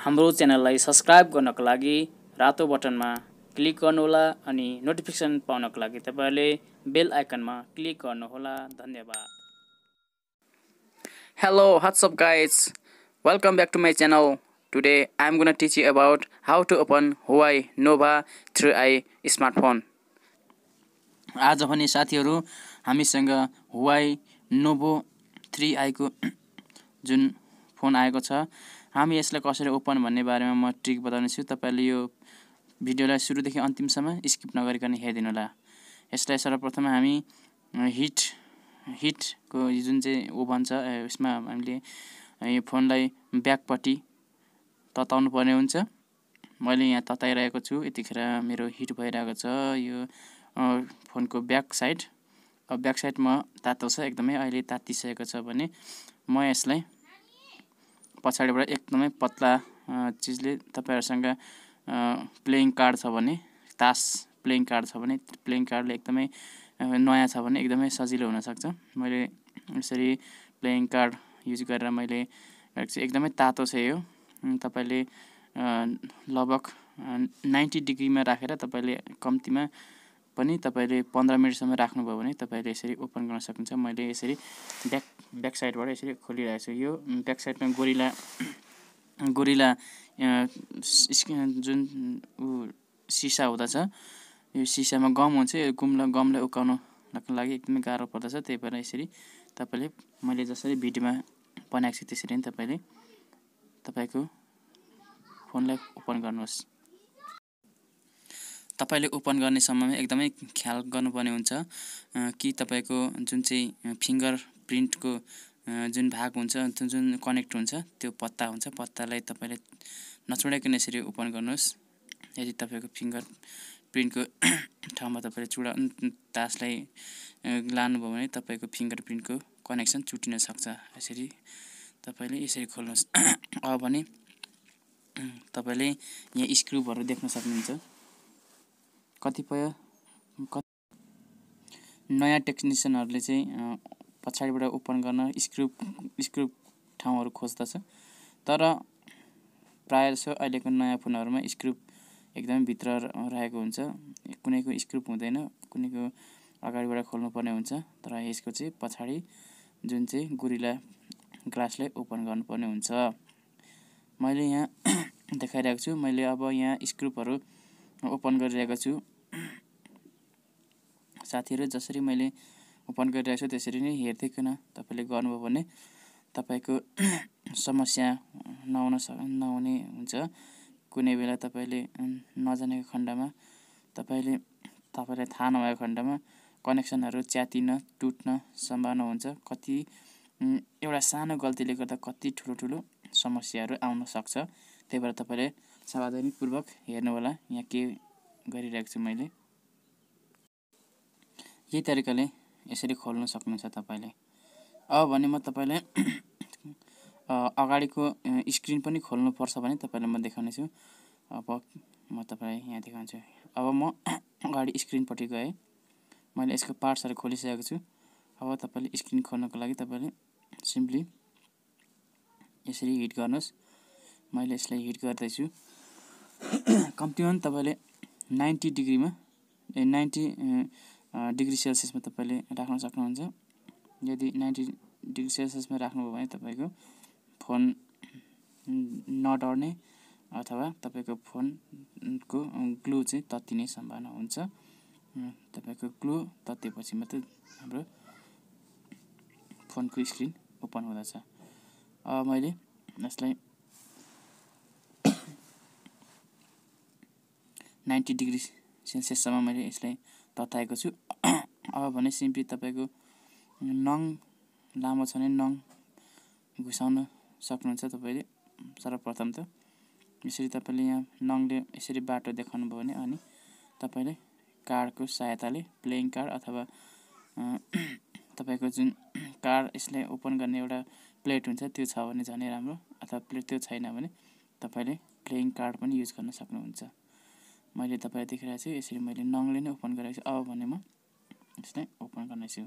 हाम्रो च्यानललाई सब्स्क्राइब गर्नको लागि रातो बटनमा क्लिक गर्नुहोला अनि नोटिफिकेसन पाउनको लागि तपाईहरुले बेल आइकनमा क्लिक गर्नुहोला। धन्यवाद। Hello, what's up guys? Welcome back to my channel. Today I am going to teach you about how to open Huawei Nova 3i smartphone. आज भने साथीहरु हामीसँग Huawei Nova 3i को जुन फोन आएको छ, हामी यसलाई कसरी ओपन भन्ने बारेमा म ट्रिक बताउने छु। तपाईले यो भिडियोलाई सुरुदेखि अन्तिमसम्म स्किप नगरिकन हेर्दिनु होला। यसलाई सर्वप्रथम हामी हिट को जुन चाहिँ ओ भन्छ यसमा हामीले यो फोनलाई ब्याकपट्टि तताउनु पर्ने हुन्छ। मैले यहाँ तताइरहेको छु, यतिखेर मेरो हिट भइरहेको छ यो फोनको ब्याक साइड। अब ब्याक साइडमा तातो छ, एकदमै अहिले तातिसकेको छ भने म यसलाई पछाडीबाट एकदमै पतला चीजले तपाईहरुसँग प्लेइङ कार्ड छ भने, तास प्लेइङ कार्ड छ भने, प्लेइङ कार्डले एकदमै नयाँ छ भने एकदमै सजिलो हुन सक्छ। मैले यसरी प्लेइङ कार्ड युज गरेर मैले एकदमै तातो छ यो। तपाईले लगभग 90 डिग्रीमा राखेर तपाईले कम्तिमा पनि तपाईले 15 मिनेटसम्म राख्नुभयो भने तपाईले यसरी ओपन गर्न सक्नुहुन्छ। मैले यसरी ब्याक साइडबाट यसरी खोलिरहेको छु। यो ब्याक साइडमा गोरिला जुन सिसा हुँदछ, यो सिसामा गम हुन्छ। यो गमलाई उकाउनको लागि एकदमै गाह्रो पर्दछ। त्यही भएर यसरी तपाईले मैले जसरी भिडियोमा बनाएको छु त्यसरी नै तपाईले तपाईको फोनलाई ओपन गर्नुहोस्। तपाईले ओपन गर्ने समयमा एकदमै ख्याल गर्नुपर्ने हुन्छ कि तपाईको जुन चाहिँ फिंगर प्रिन्टको जुन भाग हुन्छ, जुन कनेक्ट हुन्छ, त्यो पत्ता हुन्छ, पत्तालाई तपाईले नछोडाइकन यसरी ओपन गर्नुहोस्। यदि तपाईको फिंगर प्रिन्टको ठाउँमा तपाईले तासलाई लानुभयो भने तपाईको फिंगर प्रिन्टको कनेक्सन चुटिन सक्छ। यसरी तपाईले यसरी खोल्नुहोस्। अब भने तपाईले यहाँ स्क्रुहरू देख्न सक्नुहुन्छ। कतिपय नयाँ टेक्निशियनहरुले चाहिँ पछाडीबाट ओपन गर्न स्क्रु ठाउँहरू खोज्दछ, तर प्राय जसो अहिलेको नयाँ फोनहरुमा स्क्रु एकदमै भित्र रहेको हुन्छ। कुनैको स्क्रु हुँदैन, कुनैको अगाडिबाट खोल्नु पर्ने हुन्छ। तर यसको चाहिँ पछाडी जुन चाहिँ गोरिला ग्लासले ओपन गर्नुपर्ने हुन्छ। मैले यहाँ देखाइरहेको छु। मैले अब यहाँ स्क्रुहरू ओपन गरिरहेको छु। साथीहरु जसरी मैले ओपन गरिरहेको छु त्यसरी नै हेर्दैकन तपाईले गर्नुभयो भने तपाईको समस्या नहुने हुन्छ। कुनै बेला तपाईले नजानेको खण्डमा तपाईलाई थाहा नभएको खण्डमा कनेक्सनहरू च्यातिन टुट्न सम्भावना हुन्छ। कति एउटा सानो गल्तीले गर्दा कति ठुलो समस्याहरू आउन सक्छ। त्यही भएर तपाईले सावधानीपूर्वक हेर्नु होला यहाँ के गरिरहेको छु मैले। यही तरिकाले यसरी खोल्न सक्नुहुन्छ तपाईले। अब भने म तपाईलाई अगाडिको स्क्रिन पनि खोल्नु पर्छ भने तपाईलाई म देखाउने छु। अब म तपाईलाई यहाँ देखाउँछु। अब म अगाडि स्क्रिनपट्टि गए। मैले यसको पार्ट्सहरू खोलिसकेको छु। अब तपाईले स्क्रिन खोल्नको लागि तपाईले सिम्पली यसरी हिट गर्नुहोस्। मैले यसलाई हिट गर्दै छु। कम्तिमा तपाईले 90 डिग्रीमा 90 डिग्री सेल्सियसमा तपाईले राख्न सक्नुहुन्छ। यदि 90 डिग्री सेल्सियसमा राख्नुभयो भने तपाईको फोन नडढ्ने अथवा तपाईको फोनको ग्लु चाहिँ तत्तिने सम्भावना हुन्छ। तपाईको ग्लु तत्तेपछि मात्र हाम्रो फोनको स्क्रिन ओपन हुँदछ। अब मैले यसलाई 90 डिग्री सेल्सियससम्म मैले यसलाई तताएको छु। अब भने सिम्पली तपाईको नङ लामो छ भने नङ घुसाउन सक्नुहुन्छ तपाईले। सर्वप्रथम त यसरी तपाईले यहाँ नङले यसरी बाटो देखाउनु भयो भने अनि तपाईले कार्डको सहायताले प्लेइङ कार्ड अथवा तपाईको जुन कार्ड यसले ओपन गर्ने एउटा प्लेट हुन्छ त्यो छ भने झनै राम्रो, अथवा प्लेट त्यो छैन भने तपाईले प्लेइङ कार्ड पनि युज गर्न सक्नुहुन्छ। मैले तपाईलाई देखिरहेको छु। यसरी मैले नङले नै ओपन गरेको छु। अब भने म यसलाई ओपन गर्ने छु।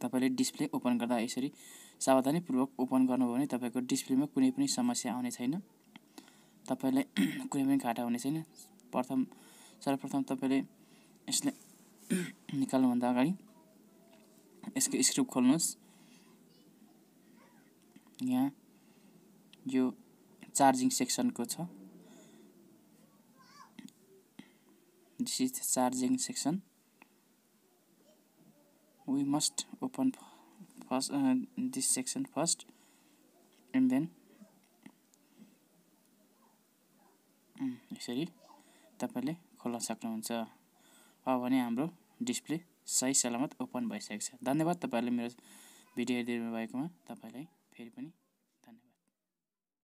तपाईले डिस्प्ले ओपन गर्दा यसरी सावधानीपूर्वक ओपन गर्नुभयो भने तपाईको डिस्प्लेमा कुनै पनि समस्या आउने छैन। तपाईलाई कुनै पनि घाटा हुने छैन। सर्वप्रथम तपाईले यसले निकाल्नुभन्दा अगाडि यसको स्क्रु खोल्नुहोस्। यहाँ यो चार्जिङ सेक्सनको छ। This is the charging section. We must open first this section first and then यसरी तपाईले खोल्न सक्नुहुन्छ। अब भने हाम्रो डिस्प्ले सही सलामत ओपन भइसकेको छ। धन्यवाद तपाईहरुले मेरो भिडियो हेरिदिनु भएकोमा। तपाईलाई फेरि पनि